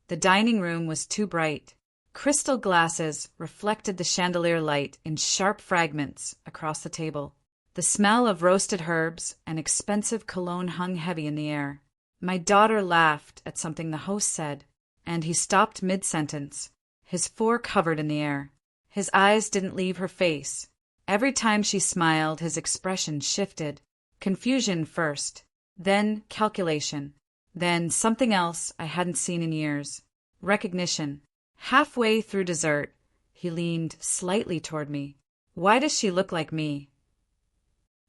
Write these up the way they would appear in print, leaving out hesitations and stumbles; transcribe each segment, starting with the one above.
The dining room was too bright. Crystal glasses reflected the chandelier light in sharp fragments across the table. The smell of roasted herbs and expensive cologne hung heavy in the air. My daughter laughed at something the host said, and he stopped mid-sentence, his fore covered in the air. His eyes didn't leave her face. Every time she smiled, his expression shifted. Confusion first, then calculation, then something else I hadn't seen in years. Recognition. Halfway through dessert, he leaned slightly toward me. Why does she look like me?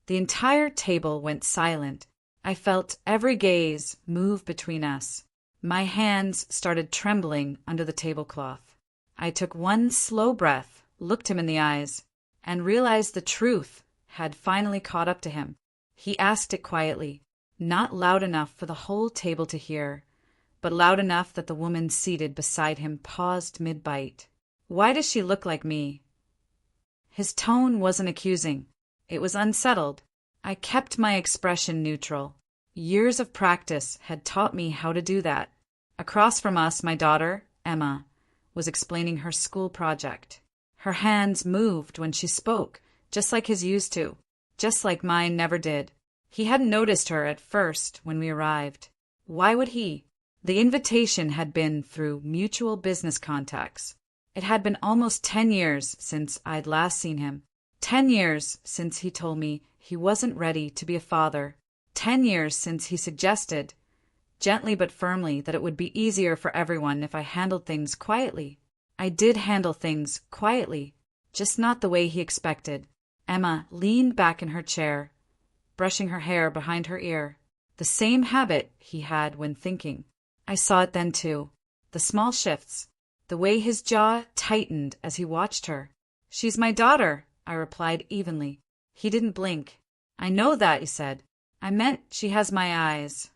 The entire table went silent. I felt every gaze move between us. My hands started trembling under the tablecloth. I took one slow breath, looked him in the eyes, and realized the truth had finally caught up to him. He asked it quietly, not loud enough for the whole table to hear, but loud enough that the woman seated beside him paused mid-bite. Why does she look like me? His tone wasn't accusing. It was unsettled. I kept my expression neutral. Years of practice had taught me how to do that. Across from us, my daughter, Emma, was explaining her school project. Her hands moved when she spoke, just like his used to, just like mine never did. He hadn't noticed her at first when we arrived. Why would he? The invitation had been through mutual business contacts. It had been almost 10 years since I'd last seen him. 10 years since he told me he wasn't ready to be a father. 10 years since he suggested, gently but firmly, that it would be easier for everyone if I handled things quietly. I did handle things quietly, just not the way he expected. Emma leaned back in her chair, brushing her hair behind her ear. The same habit he had when thinking. I saw it then too. The small shifts, the way his jaw tightened as he watched her. "She's my daughter," I replied evenly. He didn't blink. "I know that," he said. "I meant she has my eyes."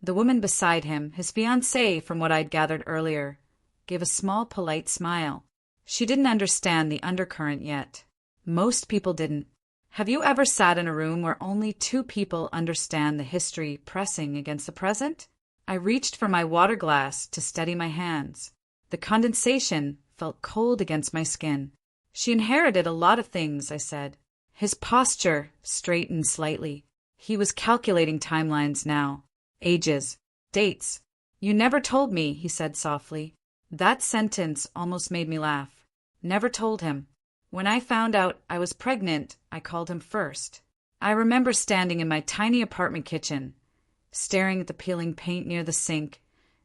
The woman beside him, his fiancée from what I'd gathered earlier, gave a small polite smile. She didn't understand the undercurrent yet. Most people didn't. Have you ever sat in a room where only two people understand the history pressing against the present? I reached for my water glass to steady my hands. The condensation felt cold against my skin. "She inherited a lot of things," I said. His posture straightened slightly. He was calculating timelines now. Ages. Dates. "You never told me," he said softly. That sentence almost made me laugh. Never told him. When I found out I was pregnant, I called him first. I remember standing in my tiny apartment kitchen, staring at the peeling paint near the sink,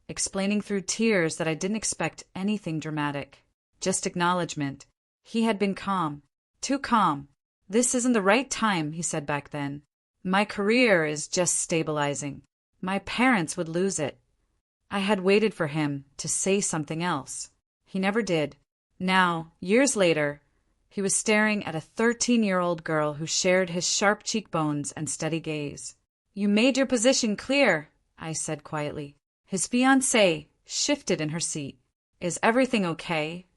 explaining through tears that I didn't expect anything dramatic. Just acknowledgement. He had been calm. Too calm. "This isn't the right time," he said back then. "My career is just stabilizing. My parents would lose it." I had waited for him to say something else. He never did. Now, years later, he was staring at a 13-year-old girl who shared his sharp cheekbones and steady gaze. "You made your position clear," I said quietly. His fiancée shifted in her seat. "Is everything okay?"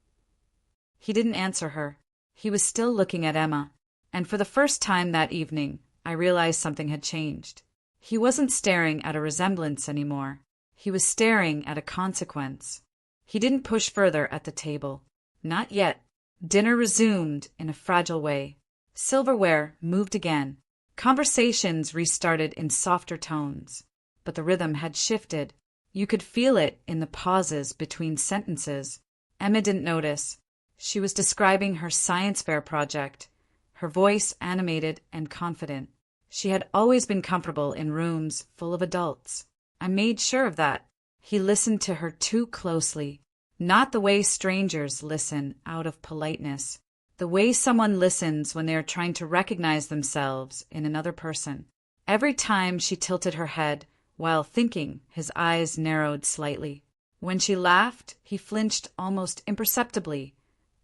He didn't answer her. He was still looking at Emma, and for the first time that evening, I realized something had changed. He wasn't staring at a resemblance anymore. He was staring at a consequence. He didn't push further at the table. Not yet. Dinner resumed in a fragile way. Silverware moved again. Conversations restarted in softer tones. But the rhythm had shifted. You could feel it in the pauses between sentences. Emma didn't notice. She was describing her science fair project, her voice animated and confident. She had always been comfortable in rooms full of adults. I made sure of that. He listened to her too closely. Not the way strangers listen out of politeness. The way someone listens when they are trying to recognize themselves in another person. Every time she tilted her head while thinking, his eyes narrowed slightly. When she laughed, he flinched almost imperceptibly,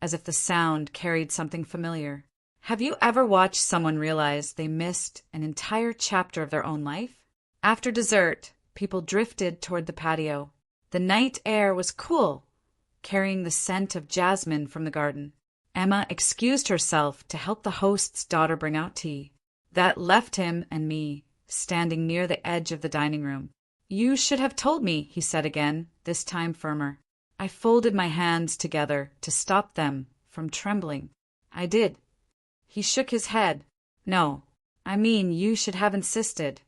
as if the sound carried something familiar. Have you ever watched someone realize they missed an entire chapter of their own life? After dessert, people drifted toward the patio. The night air was cool, carrying the scent of jasmine from the garden. Emma excused herself to help the host's daughter bring out tea. That left him and me, standing near the edge of the dining room. You should have told me, he said again, this time firmer. I folded my hands together to stop them from trembling. I did. He shook his head. No, I mean you should have insisted.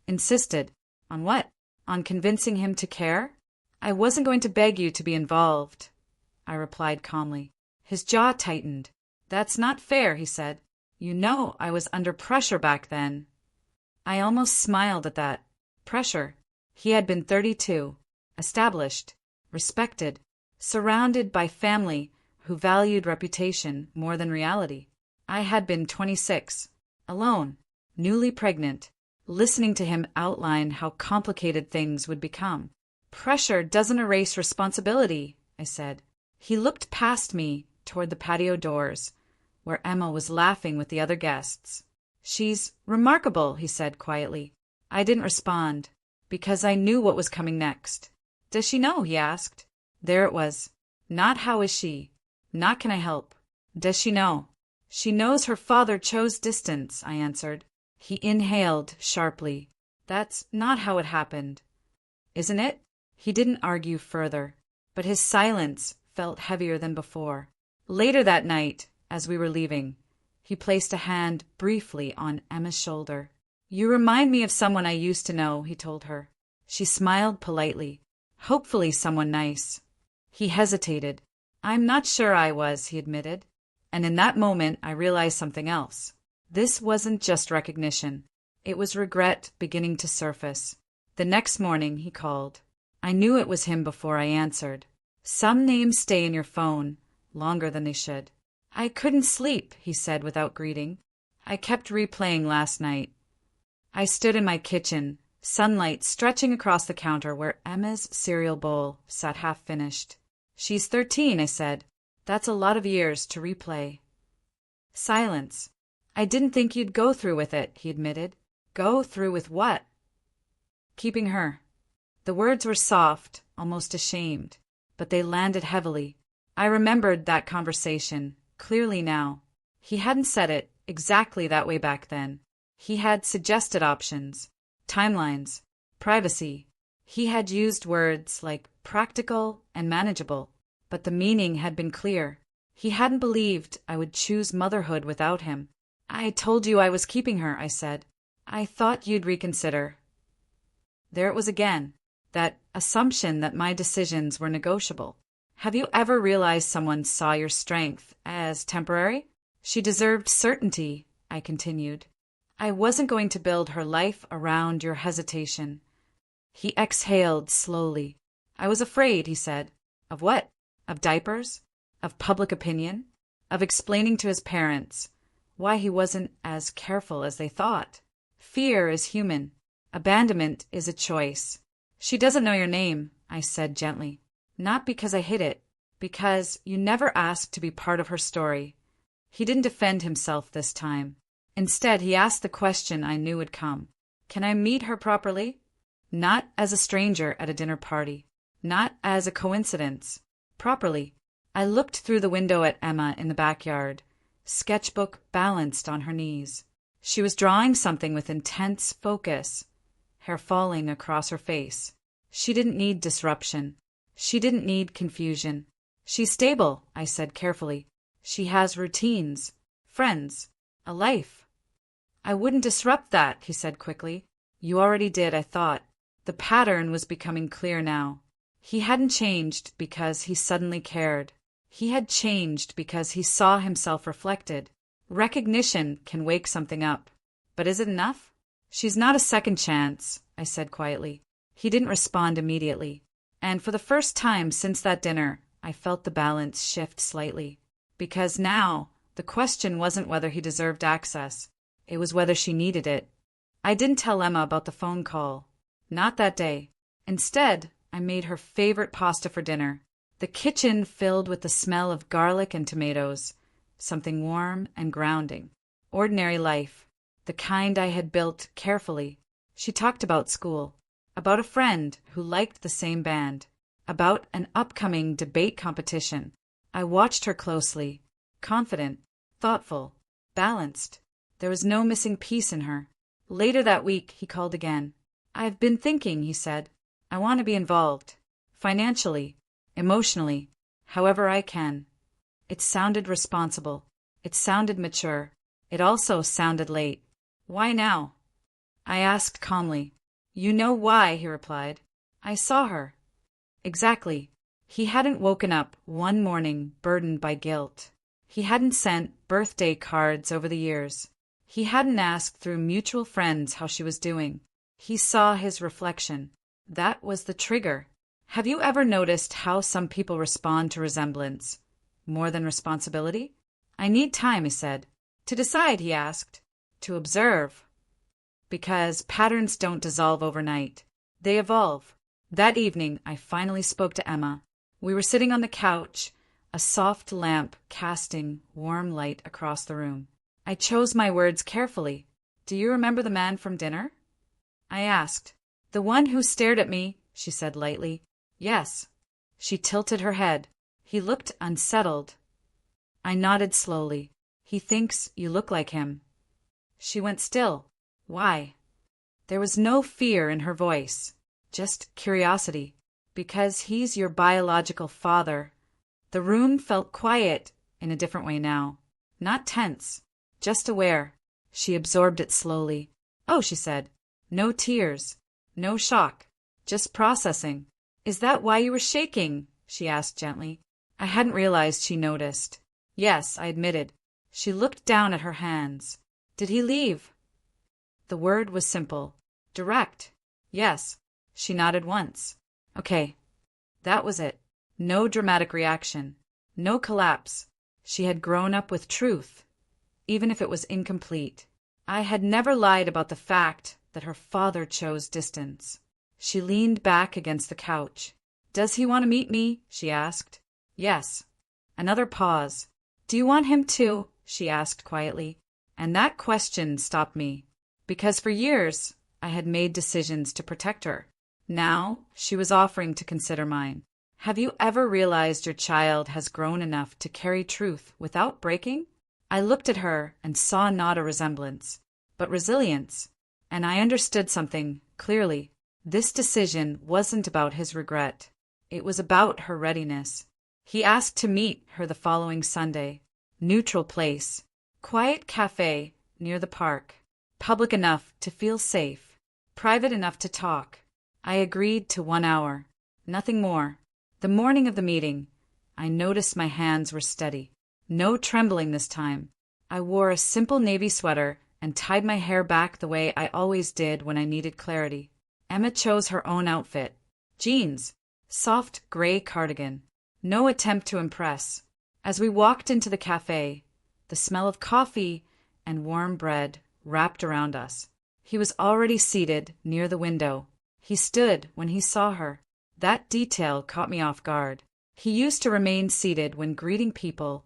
Insisted? On what? On convincing him to care? I wasn't going to beg you to be involved, I replied calmly. His jaw tightened. That's not fair, he said. You know I was under pressure back then. I almost smiled at that. Pressure. He had been 32, established, respected, surrounded by family who valued reputation more than reality. I had been 26, alone, newly pregnant, listening to him outline how complicated things would become. Pressure doesn't erase responsibility, I said. He looked past me toward the patio doors, where Emma was laughing with the other guests. She's remarkable, he said quietly. I didn't respond, because I knew what was coming next. Does she know? He asked. There it was. Not how is she. Not can I help. Does she know? She knows her father chose distance, I answered. He inhaled sharply. That's not how it happened. Isn't it? He didn't argue further, but his silence felt heavier than before. Later that night, as we were leaving, he placed a hand briefly on Emma's shoulder. You remind me of someone I used to know, he told her. She smiled politely. Hopefully someone nice. He hesitated. I'm not sure I was, he admitted. And in that moment I realized something else. This wasn't just recognition. It was regret beginning to surface. The next morning he called. I knew it was him before I answered. Some names stay in your phone longer than they should. I couldn't sleep, he said without greeting. I kept replaying last night. I stood in my kitchen, sunlight stretching across the counter where Emma's cereal bowl sat half-finished. She's 13, I said. That's a lot of years to replay. Silence. I didn't think you'd go through with it, he admitted. Go through with what? Keeping her. The words were soft, almost ashamed, but they landed heavily. I remembered that conversation, clearly now. He hadn't said it exactly that way back then. He had suggested options, timelines, privacy. He had used words like practical and manageable, but the meaning had been clear. He hadn't believed I would choose motherhood without him. I told you I was keeping her, I said. I thought you'd reconsider. There it was again, that assumption that my decisions were negotiable. Have you ever realized someone saw your strength as temporary? She deserved certainty, I continued. I wasn't going to build her life around your hesitation. He exhaled slowly. I was afraid, he said. Of what? Of diapers? Of public opinion? Of explaining to his parents why he wasn't as careful as they thought? Fear is human. Abandonment is a choice. She doesn't know your name, I said gently. Not because I hid it, because you never asked to be part of her story. He didn't defend himself this time. Instead, he asked the question I knew would come. Can I meet her properly? Not as a stranger at a dinner party. Not as a coincidence. Properly. I looked through the window at Emma in the backyard, sketchbook balanced on her knees. She was drawing something with intense focus, hair falling across her face. She didn't need disruption. She didn't need confusion. She's stable, I said carefully. She has routines, friends, a life. I wouldn't disrupt that, he said quickly. You already did, I thought. The pattern was becoming clear now. He hadn't changed because he suddenly cared. He had changed because he saw himself reflected. Recognition can wake something up. But is it enough? She's not a second chance, I said quietly. He didn't respond immediately. And for the first time since that dinner, I felt the balance shift slightly. Because now, the question wasn't whether he deserved access. It was whether she needed it. I didn't tell Emma about the phone call. Not that day. Instead, I made her favorite pasta for dinner. The kitchen filled with the smell of garlic and tomatoes. Something warm and grounding. Ordinary life. The kind I had built carefully. She talked about school. About a friend who liked the same band. About an upcoming debate competition. I watched her closely. Confident. Thoughtful. Balanced. There was no missing piece in her. Later that week, he called again. I've been thinking, he said. I want to be involved. Financially, emotionally, however I can. It sounded responsible. It sounded mature. It also sounded late. Why now? I asked calmly. You know why, he replied. I saw her. Exactly. He hadn't woken up one morning burdened by guilt. He hadn't sent birthday cards over the years. He hadn't asked through mutual friends how she was doing. He saw his reflection. That was the trigger. Have you ever noticed how some people respond to resemblance more than responsibility? I need time, he said. To decide, he asked. To observe. Because patterns don't dissolve overnight. They evolve. That evening, I finally spoke to Emma. We were sitting on the couch, a soft lamp casting warm light across the room. I chose my words carefully. Do you remember the man from dinner? I asked. The one who stared at me, she said lightly. Yes. She tilted her head. He looked unsettled. I nodded slowly. He thinks you look like him. She went still. Why? There was no fear in her voice, just curiosity. Because he's your biological father. The room felt quiet in a different way now. Not tense, just aware. She absorbed it slowly. Oh, she said. No tears. No shock. Just processing. Is that why you were shaking? She asked gently. I hadn't realized she noticed. Yes, I admitted. She looked down at her hands. Did he leave? The word was simple. Direct. Yes. She nodded once. Okay. That was it. No dramatic reaction. No collapse. She had grown up with truth, even if it was incomplete. I had never lied about the fact that her father chose distance. She leaned back against the couch. Does he want to meet me? She asked. Yes. Another pause. Do you want him to? She asked quietly. And that question stopped me. Because for years, I had made decisions to protect her. Now, she was offering to consider mine. Have you ever realized your child has grown enough to carry truth without breaking? I looked at her and saw not a resemblance, but resilience. And I understood something clearly. This decision wasn't about his regret. It was about her readiness. He asked to meet her the following Sunday. Neutral place. Quiet cafe near the park. Public enough to feel safe. Private enough to talk. I agreed to 1 hour. Nothing more. The morning of the meeting, I noticed my hands were steady. No trembling this time. I wore a simple navy sweater and tied my hair back the way I always did when I needed clarity. Emma chose her own outfit. Jeans. Soft gray cardigan. No attempt to impress. As we walked into the cafe, the smell of coffee and warm bread wrapped around us. He was already seated near the window. He stood when he saw her. That detail caught me off guard. He used to remain seated when greeting people,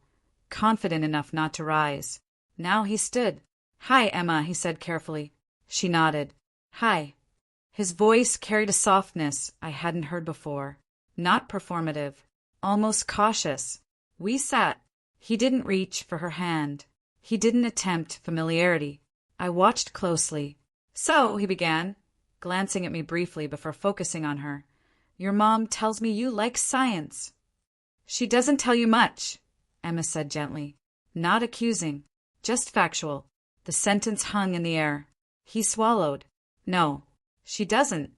confident enough not to rise. Now he stood. Hi, Emma, he said carefully. She nodded. Hi. His voice carried a softness I hadn't heard before. Not performative. Almost cautious. We sat. He didn't reach for her hand. He didn't attempt familiarity. I watched closely. So, he began, glancing at me briefly before focusing on her. Your mom tells me you like science. She doesn't tell you much, Emma said gently. Not accusing, just factual. The sentence hung in the air. He swallowed. No, she doesn't.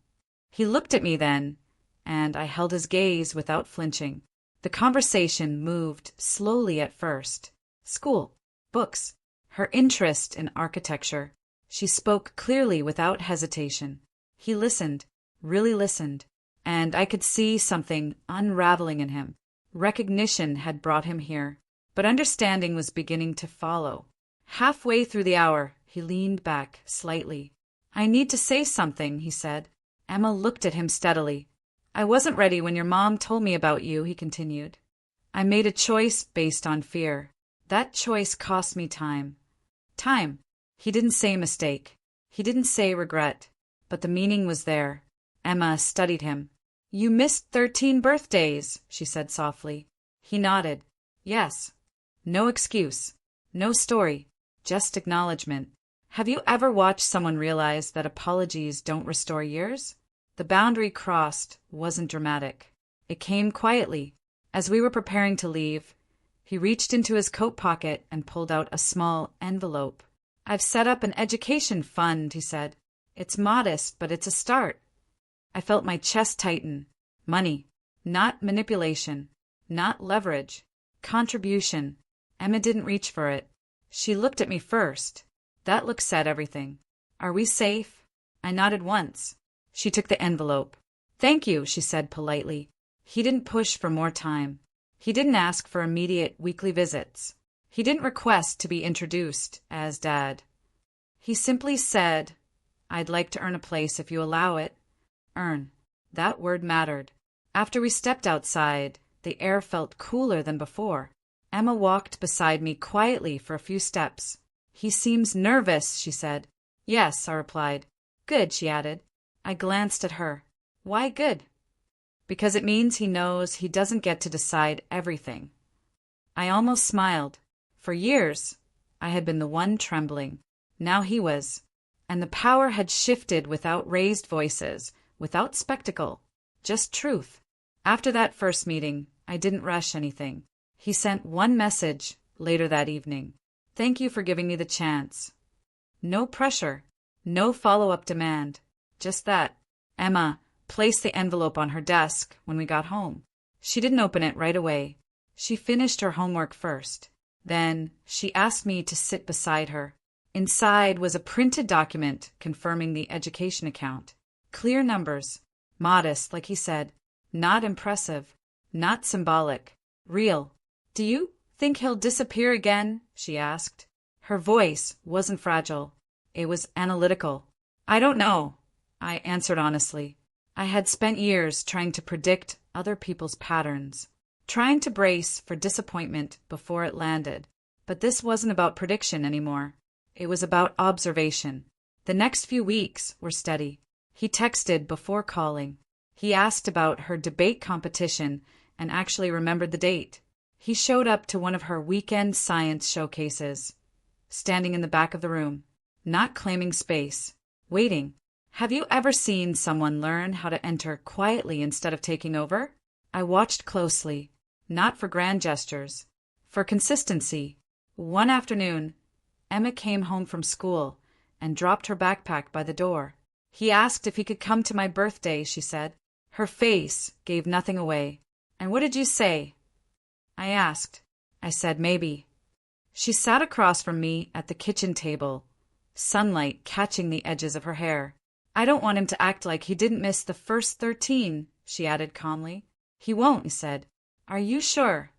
He looked at me then, and I held his gaze without flinching. The conversation moved slowly at first. School, books, her interest in architecture. She spoke clearly without hesitation. He listened, really listened, and I could see something unraveling in him. Recognition had brought him here, but understanding was beginning to follow. Halfway through the hour, he leaned back slightly. I need to say something, he said. Emma looked at him steadily. I wasn't ready when your mom told me about you, he continued. I made a choice based on fear. That choice cost me time. Time. He didn't say mistake. He didn't say regret. But the meaning was there. Emma studied him. You missed 13 birthdays, she said softly. He nodded. Yes. No excuse. No story. Just acknowledgement. Have you ever watched someone realize that apologies don't restore years? The boundary crossed wasn't dramatic. It came quietly. As we were preparing to leave, he reached into his coat pocket and pulled out a small envelope. "I've set up an education fund," he said. "It's modest, but it's a start." I felt my chest tighten. Money. Not manipulation. Not leverage. Contribution. Emma didn't reach for it. She looked at me first. That look said everything. "Are we safe?" I nodded once. She took the envelope. "Thank you," she said politely. He didn't push for more time. He didn't ask for immediate weekly visits. He didn't request to be introduced as Dad. He simply said, "I'd like to earn a place if you allow it." Earn. That word mattered. After we stepped outside, the air felt cooler than before. Emma walked beside me quietly for a few steps. "He seems nervous," she said. "Yes," I replied. "Good," she added. I glanced at her. "Why good?" "Because it means he knows he doesn't get to decide everything." I almost smiled. For years, I had been the one trembling. Now he was. And the power had shifted without raised voices, without spectacle, just truth. After that first meeting, I didn't rush anything. He sent one message later that evening. "Thank you for giving me the chance." No pressure, no follow-up demand, just that. Emma placed the envelope on her desk when we got home. She didn't open it right away. She finished her homework first. Then she asked me to sit beside her. Inside was a printed document confirming the education account. Clear numbers. Modest, like he said. Not impressive. Not symbolic. Real. "Do you think he'll disappear again?" she asked. Her voice wasn't fragile. It was analytical. "I don't know," I answered honestly. I had spent years trying to predict other people's patterns, trying to brace for disappointment before it landed. But this wasn't about prediction anymore. It was about observation. The next few weeks were steady. He texted before calling. He asked about her debate competition and actually remembered the date. He showed up to one of her weekend science showcases, standing in the back of the room, not claiming space, waiting. Have you ever seen someone learn how to enter quietly instead of taking over? I watched closely, not for grand gestures, for consistency. One afternoon, Emma came home from school and dropped her backpack by the door. "He asked if he could come to my birthday," she said. Her face gave nothing away. "And what did you say?" I asked. I said maybe. She sat across from me at the kitchen table, sunlight catching the edges of her hair. "I don't want him to act like he didn't miss the first 13, she added calmly. "He won't," he said. "Are you sure?"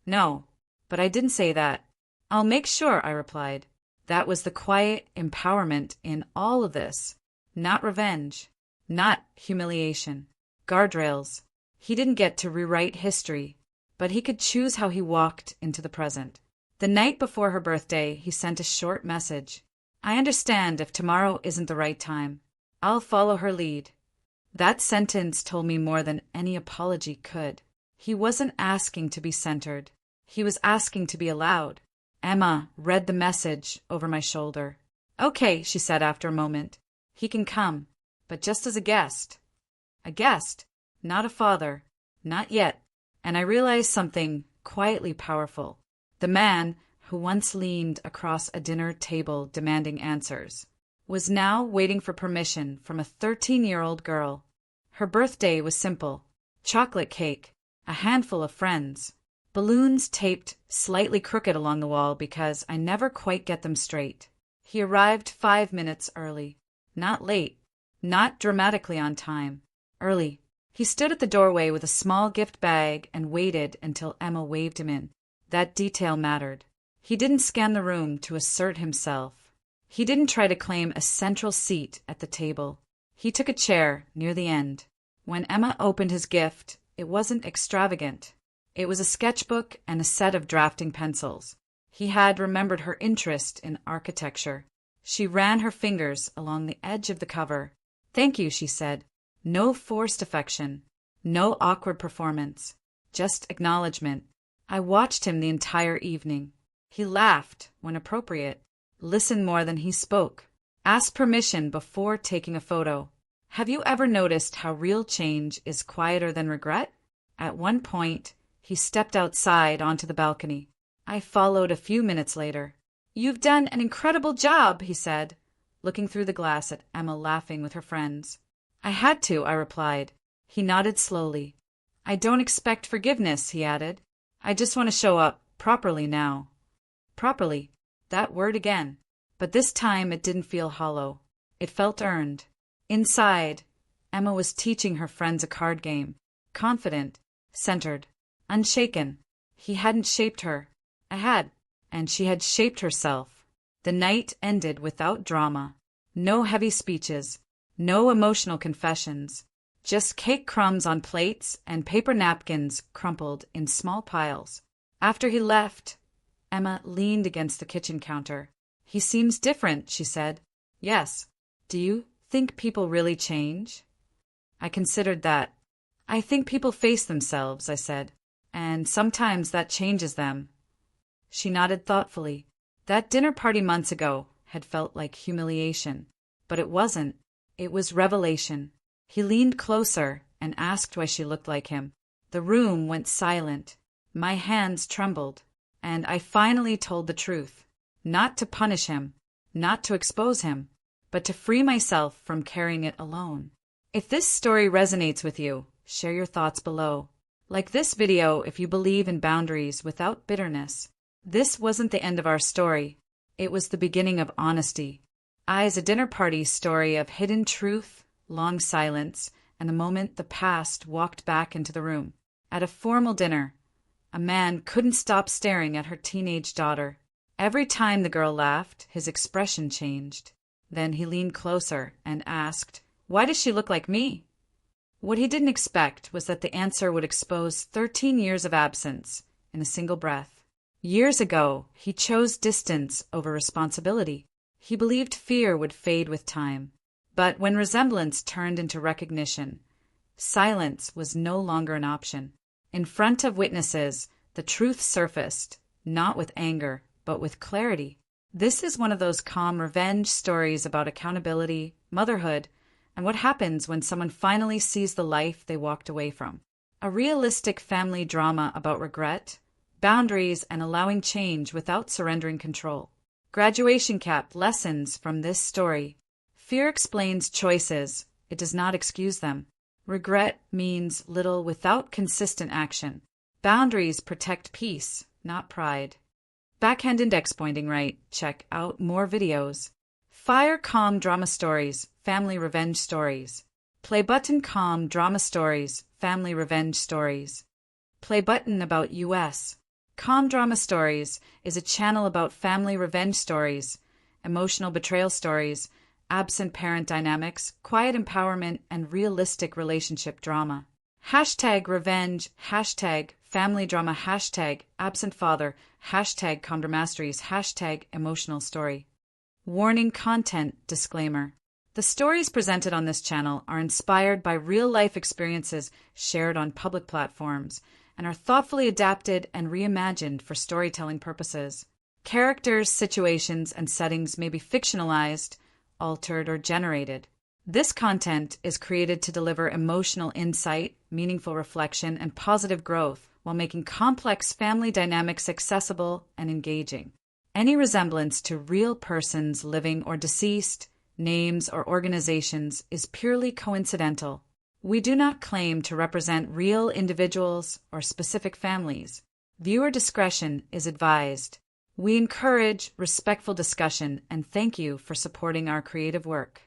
"No, but I didn't say that." "I'll make sure," I replied. That was the quiet empowerment in all of this. Not revenge. Not humiliation. Guardrails. He didn't get to rewrite history, but he could choose how he walked into the present. The night before her birthday, he sent a short message. "I understand if tomorrow isn't the right time. I'll follow her lead." That sentence told me more than any apology could. He wasn't asking to be centered. He was asking to be allowed. Emma read the message over my shoulder. "Okay," she said after a moment. "He can come, but just as a guest." A guest, not a father. Not yet. And I realized something quietly powerful. The man who once leaned across a dinner table demanding answers was now waiting for permission from a 13-year-old girl. Her birthday was simple. Chocolate cake, a handful of friends, balloons taped slightly crooked along the wall because I never quite get them straight. He arrived 5 minutes early. Not late. Not dramatically on time. Early. He stood at the doorway with a small gift bag and waited until Emma waved him in. That detail mattered. He didn't scan the room to assert himself. He didn't try to claim a central seat at the table. He took a chair near the end. When Emma opened his gift, it wasn't extravagant. It was a sketchbook and a set of drafting pencils. He had remembered her interest in architecture. She ran her fingers along the edge of the cover. "Thank you," she said. No forced affection. No awkward performance. Just acknowledgement. I watched him the entire evening. He laughed when appropriate. Listen more than he spoke. Ask permission before taking a photo. Have you ever noticed how real change is quieter than regret? At one point, he stepped outside onto the balcony. I followed a few minutes later. "You've done an incredible job," he said, looking through the glass at Emma laughing with her friends. "I had to," I replied. He nodded slowly. "I don't expect forgiveness," he added. "I just want to show up properly now." Properly. That word again. But this time it didn't feel hollow. It felt earned. Inside, Emma was teaching her friends a card game. Confident, centered, unshaken. He hadn't shaped her. I had. And she had shaped herself. The night ended without drama. No heavy speeches. No emotional confessions. Just cake crumbs on plates and paper napkins crumpled in small piles. After he left, Emma leaned against the kitchen counter. "He seems different," she said. "Yes. Do you think people really change?" I considered that. "I think people face themselves," I said, "and sometimes that changes them." She nodded thoughtfully. That dinner party months ago had felt like humiliation. But it wasn't. It was revelation. He leaned closer and asked why she looked like him. The room went silent. My hands trembled. And I finally told the truth. Not to punish him, not to expose him, but to free myself from carrying it alone. If this story resonates with you, share your thoughts below. Like this video if you believe in boundaries without bitterness. This wasn't the end of our story. It was the beginning of honesty. I's a dinner party story of hidden truth, long silence, and the moment the past walked back into the room. At a formal dinner, a man couldn't stop staring at her teenage daughter. Every time the girl laughed, his expression changed. Then he leaned closer and asked, "Why does she look like me?" What he didn't expect was that the answer would expose 13 years of absence in a single breath. Years ago, he chose distance over responsibility. He believed fear would fade with time. But when resemblance turned into recognition, silence was no longer an option. In front of witnesses, the truth surfaced, not with anger, but with clarity. This is one of those calm revenge stories about accountability, motherhood, and what happens when someone finally sees the life they walked away from. A realistic family drama about regret, boundaries, and allowing change without surrendering control. Graduation cap lessons from this story. Fear explains choices. It does not excuse them. Regret means little without consistent action. Boundaries protect peace, not pride. Backhand index pointing right. Check out more videos. Fire calm drama stories, family revenge stories. Play button calm drama stories, family revenge stories. Play button about US. Calm Drama Stories is a channel about family revenge stories, emotional betrayal stories, absent parent dynamics, quiet empowerment, and realistic relationship drama. Hashtag revenge, hashtag family drama, hashtag absent father, hashtag calm masteries, hashtag emotional story. Warning content disclaimer. The stories presented on this channel are inspired by real-life experiences shared on public platforms and are thoughtfully adapted and reimagined for storytelling purposes. Characters, situations, and settings may be fictionalized, altered, or generated. This content is created to deliver emotional insight, meaningful reflection, and positive growth while making complex family dynamics accessible and engaging. Any resemblance to real persons living or deceased, names, or organizations is purely coincidental. We do not claim to represent real individuals or specific families. Viewer discretion is advised. We encourage respectful discussion and thank you for supporting our creative work.